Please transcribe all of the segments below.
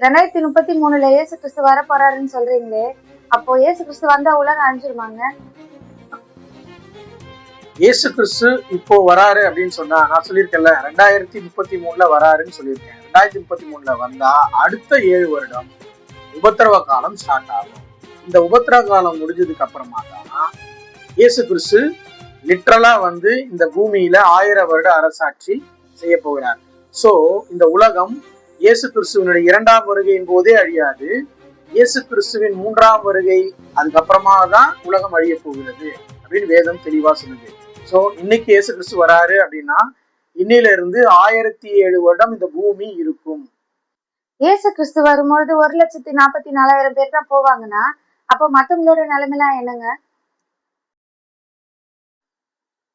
2033 இயேசு கிறிஸ்து வர போறாருன்னு சொல்றீங்களே, அப்போ இயேசு கிறிஸ்து வந்தா உலகம் அழிஞ்சிருமாங்க? இயேசு கிறிஸ்து இப்போ வராரு அப்படின்னு சொன்னா, நான் சொல்லியிருக்கேன்ல 2033 வராருன்னு சொல்லியிருக்கேன். 2033 வந்தா அடுத்த 7 வருடம் உபத்திரவ காலம் ஸ்டார்ட் ஆகும். இந்த உபத்திரவ காலம் முடிஞ்சதுக்கு அப்புறமா தான் இயேசு கிறிஸ்து லிட்ரலா வந்து இந்த பூமியில 1000 வருட அரசாட்சி செய்ய போகிறார். சோ இந்த உலகம் இயேசு கிறிஸ்துவனுடைய 2ஆம் வருகையின் போதே அழியாது. இயேசு கிறிஸ்துவின் 3ஆம் வருகை அதுக்கப்புறமா தான் உலகம் அழிய போகிறது அப்படின்னு வேதம் தெளிவா சொல்லுது. சோ இன்னைக்கு இயேசு கிறிஸ்து வராரு அப்படின்னா இன்னில இருந்து 1007 வருடம் இந்த பூமி இருக்கும். இயேசு கிறிஸ்து வரும்பொழுது 1,44,000 பேர் தான் போவாங்கன்னா, அப்போ மத்தவங்களோட நிலைமைலாம் என்னங்க?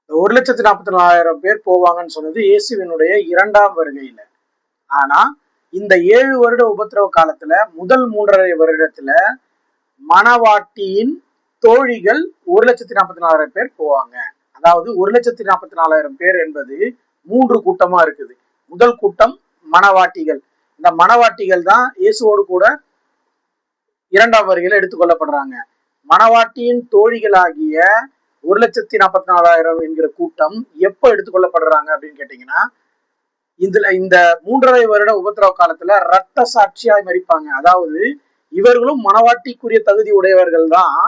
1,44,000 பேர் போவாங்கன்னு சொன்னது இயேசுவினுடைய 2ஆம் வருகையில. ஆனா இந்த 7 வருட உபத்திரவ காலத்துல முதல் 3.5 வருடத்துல மணவாட்டியின் தோழிகள் 1,44,000 பேர் போவாங்க. அதாவது 1,44,000 பேர் என்பது 3 கூட்டமா இருக்குது. முதல் கூட்டம் மணவாட்டிகள். இந்த மணவாட்டிகள் தான் இயேசுவோடு கூட 2ஆம் வருகையில எடுத்துக்கொள்ளப்படுறாங்க. மணவாட்டியின் தோழிகளாகிய 1,44,000 என்கிற கூட்டம் எப்ப எடுத்துக்கொள்ளப்படுறாங்க அப்படின்னு கேட்டீங்கன்னா, இந்த 3.5 வருட உபத்திரவ காலத்துல ரத்த சாட்சியாய் மரிப்பாங்க. அதாவது இவர்களும் மணவாட்டிக்குரிய தகுதி உடையவர்கள் தான்.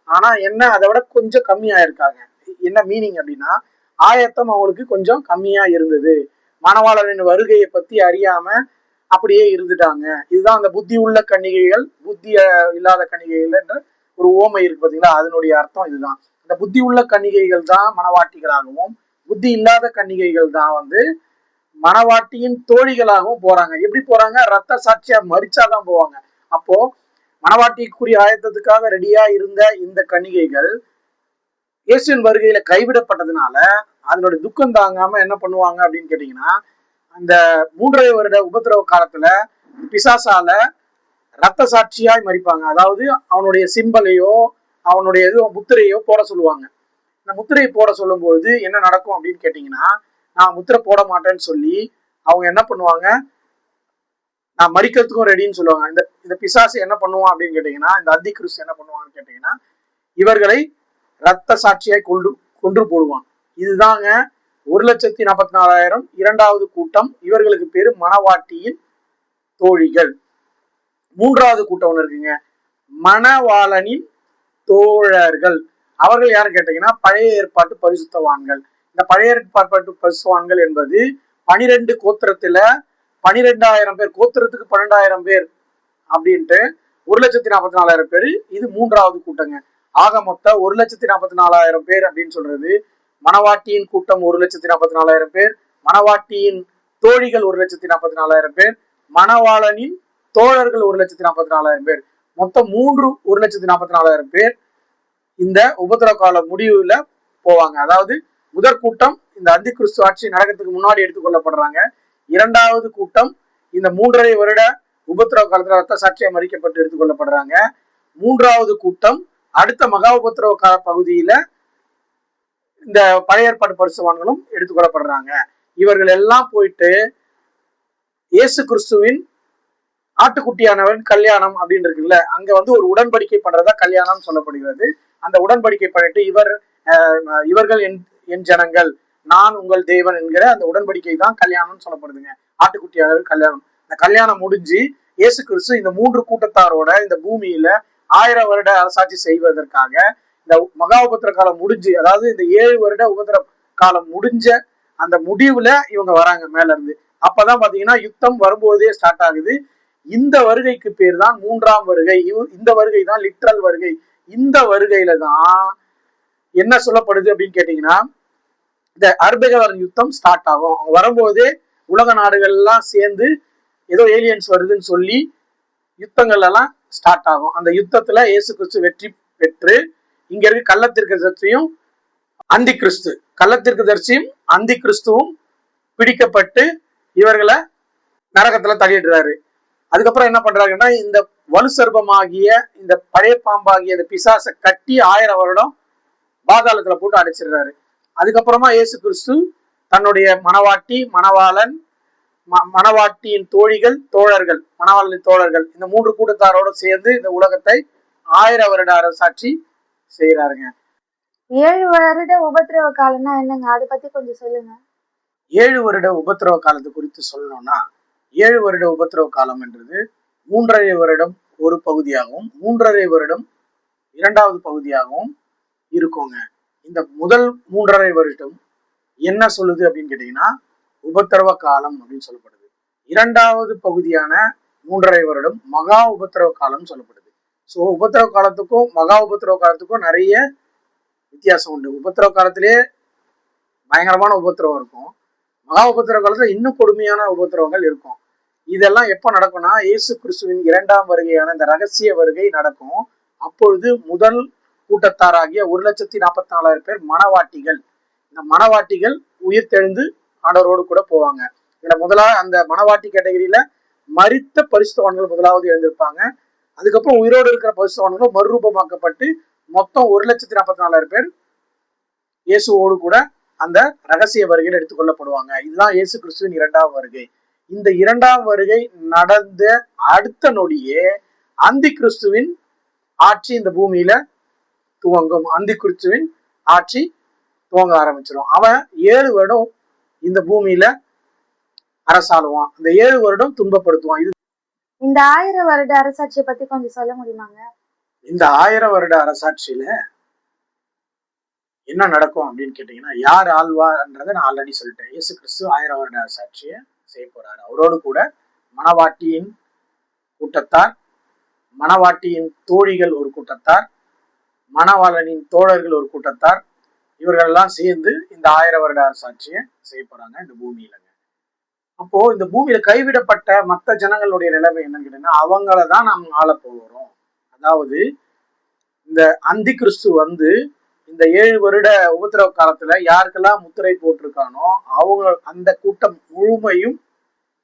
ஆனா என்ன, அதை விட கொஞ்சம் கம்மியா இருக்காங்க. என்ன மீனிங் அப்படின்னா, ஆயத்தம் அவங்களுக்கு கொஞ்சம் கம்மியா இருந்தது. மணவாளரின் வருகையை பத்தி அறியாம அப்படியே இருந்துட்டாங்க. இதுதான் அந்த புத்தி உள்ள கன்னிகைகள், புத்தி இல்லாத கன்னிகைகள் என்ற ஒரு ஓமை இருக்கு பாத்தீங்களா, அதனுடைய அர்த்தம் இதுதான். இந்த புத்தி உள்ள கன்னிகைகள் தான் மணவாட்டிகளாகவும், புத்தி இல்லாத கன்னிகைகள் தான் வந்து மணவாட்டியின் தோழிகளாகவும் போறாங்க. எப்படி போறாங்க? ரத்த சாட்சியா மரிச்சாதான் போவாங்க. அப்போ மணவாட்டிக்குரிய ஆயத்தத்துக்காக ரெடியா இருந்த இந்த கன்னிகைகள் இயேசுவின் வருகையில கைவிடப்பட்டதுனால அதனுடைய துக்கம் தாங்காம என்ன பண்ணுவாங்க அப்படின்னு கேட்டீங்கன்னா, அந்த 3.5 வருட உபத்திரவ காலத்துல பிசாசால ரத்த சாட்சியாய் மரிப்பாங்க. அதாவது அவனுடைய சிம்பலையோ அவனுடைய முத்திரையோ போட சொல்லுவாங்க. இந்த முத்திரையை போட சொல்லும் போது என்ன நடக்கும் அப்படின்னு கேட்டீங்கன்னா, நான் முத்திரை போட மாட்டேன்னு சொல்லி அவங்க என்ன பண்ணுவாங்க, நான் மரிக்கிறதுக்கும் ரெடின்னு சொல்லுவாங்க. இந்த பிசாசு என்ன பண்ணுவான் அப்படின்னு கேட்டீங்கன்னா, இந்த அந்தி கிறிஸ்து என்ன பண்ணுவான்னு கேட்டீங்கன்னா, இவர்களை ரத்த சாட்சியாய் கொன்று போடுவான். இதுதாங்க 1,44,000 2வது கூட்டம். இவர்களுக்கு பேரு மணவாட்டியின் தோழிகள். 3வது கூட்டம் ஒண்ணு இருக்குங்க, மணவாளனின் தோழர்கள். அவர்கள் யாரு கேட்டீங்கன்னா, பழைய ஏற்பாட்டு பரிசுத்தவான்கள். இந்த பழைய ஏற்பாட்டு பரிசுத்தவான்கள் என்பது 12 கோத்திரத்துல 12,000 பேர், கோத்திரத்துக்கு 12,000 பேர் அப்படின்ட்டு 1,44,000 பேரு. இது 3வது கூட்டங்க. ஆக மொத்தம் 1,44,000 பேர் அப்படின்னு சொல்றது மணவாட்டியின் கூட்டம் 1,44,000 பேர், மணவாட்டியின் தோழிகள் 1,44,000 பேர், மணவாளனின் தோழர்கள் 1,44,000 பேர். மொத்தம் 1,44,000 பேர் இந்த உபத்திரவ கால முடிவுல போவாங்க. அதாவது முதற் கூட்டம் இந்த அந்தி கிறிஸ்து ஆட்சி நடக்கிறதுக்கு முன்னாடி எடுத்துக்கொள்ளப்படுறாங்க. 2வது கூட்டம் இந்த 3.5 வருட உபத்திரவ காலத்துல ரத்த சாட்சியா மறிக்கப்பட்டு எடுத்துக்கொள்ளப்படுறாங்க. 3வது கூட்டம் அடுத்த மகா உபத்திரவ கால பகுதியில இந்த பழைய ஏற்பாடு பரிசுத்தவான்களும் எடுத்துக்கொள்ளப்படுறாங்க. இவர்கள் எல்லாம் போயிட்டு இயேசு கிறிஸ்துவின் ஆட்டுக்குட்டியானவன் கல்யாணம் அப்படின்னு இருக்குல்ல, அங்க வந்து ஒரு உடன்படிக்கை பண்றதா கல்யாணம் சொல்லப்படுகிறது. அந்த உடன்படிக்கை பண்ணிட்டு இவர்கள் என் ஜனங்கள், நான் உங்கள் தேவன் என்கிற அந்த உடன்படிக்கை தான் கல்யாணம் சொல்லப்படுதுங்க. ஆட்டுக்குட்டியானவன் கல்யாணம். இந்த கல்யாணம் முடிஞ்சு இயேசு கிறிஸ்து இந்த 3 கூட்டத்தாரோட இந்த பூமியில 1000 வருட அரசாட்சி செய்வதற்காக இந்த மகா உபத்திர காலம் முடிஞ்சு, அதாவது இந்த 7 வருட உபத்திர காலம் முடிஞ்ச அந்த முடிவுல இவங்க வராங்க மேல இருந்து. அப்பதான் பாத்தீங்கன்னா யுத்தம் வரும்போதே ஸ்டார்ட் ஆகுது. இந்த வருகைக்கு பேர் தான் 3ஆம் வருகை. இந்த வருகை தான் லிட்ரல் வருகை. இந்த வருகையில தான் என்ன சொல்லப்படுது அப்படின்னு கேட்டீங்கன்னா, இந்த அர்பகதன் யுத்தம் ஸ்டார்ட் ஆகும். அவங்க வரும்போதே உலக நாடுகள் எல்லாம் சேர்ந்து ஏதோ ஏலியன்ஸ் வருதுன்னு சொல்லி யுத்தங்கள் எல்லாம் ஸ்டார்ட் ஆகும். அந்த யுத்தத்துல இயேசு கிறிஸ்து வெற்றி பெற்று இங்க இருக்க கள்ளத்தீர்க்கதரிசியும் அந்தி கிறிஸ்து, கள்ளத்தீர்க்கதரிசியும் அந்தி கிறிஸ்துவும் பிடிக்கப்பட்டு இவர்களை நரகத்துல தள்ளிடுறாரு. அதுக்கப்புறம் என்ன பண்றாங்கன்னா, இந்த வலு சர்ப்பமாகிய இந்த பழைய பாம்பாகிய இந்த பிசாசை கட்டி 1000 வருடம் பாதாளத்துல போட்டு அடைச்சிடுறாரு. அதுக்கப்புறமா இயேசு கிறிஸ்து தன்னுடைய மணவாட்டி, மணவாளன், மணவாட்டியின் தோழிகள், தோழர்கள், மணவாளி தோழர்கள், இந்த 3 கூட்டத்தாரோட சேர்ந்து இந்த உலகத்தை 1000 வருட அரசாட்சி செய்யறாருங்க. 7 வருட உபத்திரவ காலம்னா என்னங்க? அதை பத்தி கொஞ்சம் சொல்லுங்க. 7 வருட உபத்திரவ காலத்தை குறித்து சொல்லணும்னா, 7 வருட உபத்திரவ காலம் என்றது 3½ வருடம் ஒரு பகுதியாகவும் 3½ வருடம் 2வது பகுதியாகவும் இருக்குங்க. இந்த முதல் 3½ வருடம் என்ன சொல்லுது அப்படின்னு கேட்டீங்கன்னா உபத்திரவ காலம் அப்படின்னு சொல்லப்படுது. 2வது பகுதியான 3½ வருடம் மகா உபத்திரவ காலம் சொல்லப்படுது. ஸோ உபத்திரவ காலத்துக்கும் மகா உபத்திரவ காலத்துக்கும் நிறைய வித்தியாசம் உண்டு. உபத்திரவ காலத்திலே பயங்கரமான உபத்திரவம் இருக்கும். மகா உபத்திரவ காலத்துல இன்னும் கொடுமையான உபத்திரவங்கள் இருக்கும். இதெல்லாம் எப்போ நடக்கும்னா இயேசு கிறிஸ்துவின் 2ஆம் வருகையான இந்த ரகசிய வருகை நடக்கும். அப்பொழுது முதல் கூட்டத்தாராகிய 1,44,000 பேர் மணவாட்டிகள், இந்த மணவாட்டிகள் உயிர் தெழுந்து ஆண்டவரோடு கூட போவாங்க. இதுல முதலாவது அந்த மணவாட்டி கேட்டகரியில மரித்த பரிசுத்தவான்கள் முதலாவது எழுந்திருப்பாங்க. அதுக்கப்புறம் உயிரோடு இருக்கிற பரிசுத்தவான்கள் மறுரூபமாக்கப்பட்டு மொத்தம் 1,44,000 பேர் இயேசுவோடு கூட அந்த ரகசிய வருகையில் எடுத்துக்கொள்ளப்படுவாங்க. இதுதான் இயேசு கிறிஸ்துவின் 2ஆம் வருகை. இந்த 2ஆம் வருகை நடந்த அடுத்த நொடியே அந்தி கிறிஸ்துவின் ஆட்சி இந்த பூமியில துவங்கும். அந்தி கிறிஸ்துவின் ஆட்சி துவங்க ஆரம்பிச்சிடும். அவன் 7 வருடம் இந்த பூமியில அரசாளுவான். இந்த 7 வருடம் துன்பப்படுத்துவான். இது இந்த 1000 வருட அரசாட்சியை பத்தி கொஞ்சம் சொல்ல முடியுமாங்க? இந்த 1000 வருட அரசாட்சியில என்ன நடக்கும் அப்படின்னு கேட்டீங்கன்னா, யார் ஆழ்வார்ன்றதை நான் ஆல்ரெடி சொல்லிட்டேன். இயேசு கிறிஸ்து 1000 வருட அரசாட்சியை செய்ய போறாரு. அவரோடு கூட மணவாட்டியின் கூட்டத்தார், மணவாட்டியின் தோழிகள் ஒரு கூட்டத்தார், மணவாளனின் தோழர்கள் ஒரு கூட்டத்தார், இவர்கள் எல்லாம் சேர்ந்து இந்த 1000 வருட அரசாட்சியை செய்ய போறாங்க இந்த பூமியிலங்க. அப்போ இந்த பூமியில கைவிடப்பட்ட மற்ற ஜனங்களுடைய நிலைமை என்னன்னு கேட்டீங்கன்னா, அவங்களதான் நாம் ஆள போகிறோம். அதாவது இந்த அந்தி கிறிஸ்து வந்து இந்த 7 வருட உபத்திரவ காலத்துல யாருக்கெல்லாம் முத்திரை போட்டிருக்கானோ அவங்க அந்த கூட்டம் முழுமையும்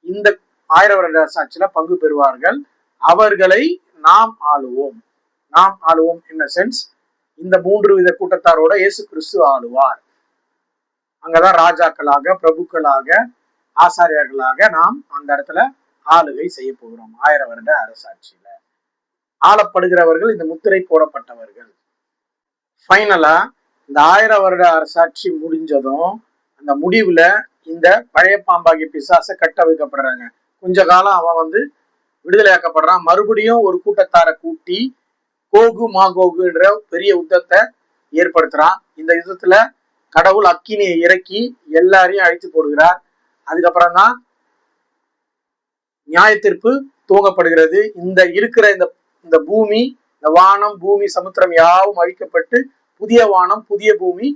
இந்த 1000 வருட சாட்சியில பங்கு பெறுவார்கள். அவர்களை நாம் ஆளுவோம். நாம் ஆளுவோம் இன் சென்ஸ் இந்த 3 வித கூட்டத்தாரோட இயேசு கிறிஸ்து ஆளுவார். அங்கதான் ராஜாக்களாக, பிரபுக்களாக, ஆசாரியர்களாக நாம் அந்த இடத்துல ஆளுகை செய்ய போகிறோம். 1000 வருட அரசாட்சியில ஆளப்படுகிறவர்கள் இந்த முத்திரை போடப்பட்டவர்கள். ஃபைனலா இந்த 1000 வருட அரசாட்சி முடிஞ்சதும் அந்த முடிவுல இந்த பழைய பாம்பாகிய பிசாசை கட்ட வைக்கப்படுறாங்க. கொஞ்ச காலம் அவன் வந்து விடுதலையாக்கப்படுறான். மறுபடியும் ஒரு கூட்டத்தாரை கூட்டி கோகு மாகோகு என்ற பெரிய யுத்தத்தை ஏற்படுத்துறான். இந்த யுத்தத்துல கடவுள் அக்கினியை இறக்கி எல்லாரையும் அழித்து போடுகிறார். அதுக்கப்புறம் தான் நியாய தீர்ப்பு துவங்கப்படுகிறது. இந்த இருக்கிற இந்த பூமி, இந்த வானம், பூமி, சமுத்திரம் யாவும் அழிக்கப்பட்டு புதிய வானம், புதிய பூமி,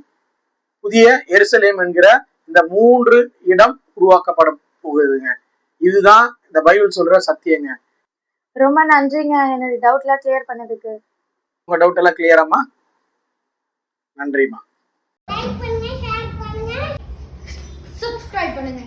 புதிய எருசலேம் என்கிற இந்த 3 இடம் உருவாக்கப்பட போகுதுங்க. இதுதான் இந்த பைபிள் சொல்ற சத்தியங்க. ரொம்ப நன்றிங்க, என்னோட டவுட்லாம் கிளியர் பண்ணதுக்கு. உங்க டவுட் எல்லாம் கிளியராமா? நன்றிமா. லைக் பண்ணுங்க, ஷேர் பண்ணுங்க, சப்ஸ்கிரைப் பண்ணுங்க.